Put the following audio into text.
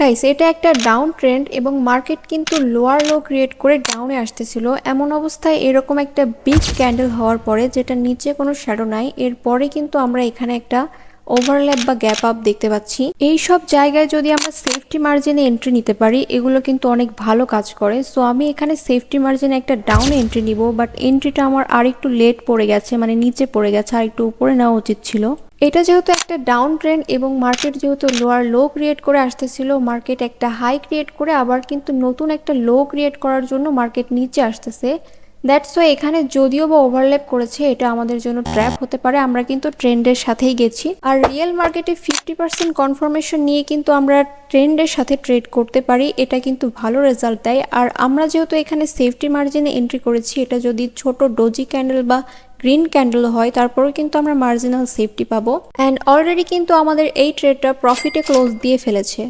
Guys, এটা একটা down trend এবং মার্কেট কিন্তু লোয়ার লো ক্রিয়েট করে ডাউনে আসতেছিল। এমন অবস্থায় এরকম একটা বিগ ক্যান্ডেল হওয়ার পরে, যেটা নিচে কোনো শ্যাডো নাই, এরপরে কিন্তু আমরা এখানে একটা ওভারল্যাপ বা গ্যাপ আপ দেখতে পাচ্ছি। এই সব জায়গায় যদি আমরা সেফটি মার্জিনে এন্ট্রি নিতে পারি, এগুলো কিন্তু অনেক ভালো কাজ করে। সো আমি এখানে সেফটি মার্জিনে একটা ডাউন এন্ট্রি নিব, বাট এন্ট্রিটা আমার আর একটু লেট পড়ে গেছে, মানে নিচে পড়ে গেছে, আর একটু উপরে নেওয়া উচিত ছিল। এটা যেহেতু একটা ডাউন ট্রেন্ড এবং মার্কেট যেহেতু লোয়ার লো ক্রিয়েট করে আসতেছিল, মার্কেট একটা হাই ক্রিয়েট করে আবার কিন্তু নতুন একটা লো ক্রিয়েট করার জন্য মার্কেট নিচে আসতেছে। দ্যাটস ওয়াই এখানে যদিও বা ওভারল্যাপ করেছে, এটা আমাদের জন্য ট্র্যাপ হতে পারে। আমরা কিন্তু ট্রেন্ডের সাথেই গেছি, আর রিয়েল মার্কেটে 50% কনফার্মেশন নিয়ে কিন্তু আমরা ট্রেন্ডের সাথে ট্রেড করতে পারি। এটা কিন্তু ভালো রেজাল্ট দেয়। আর আমরা যেহেতু এখানে সেফটি মার্জিনে এন্ট্রি করেছি, এটা যদি ছোট ডোজি ক্যান্ডেল বা গ্রিন ক্যান্ডেল হয়, তারপরেও কিন্তু আমরা মার্জিনাল সেফটি পাবো। অ্যান্ড অলরেডি কিন্তু আমাদের এই ট্রেডটা প্রফিটে ক্লোজ দিয়ে ফেলেছে।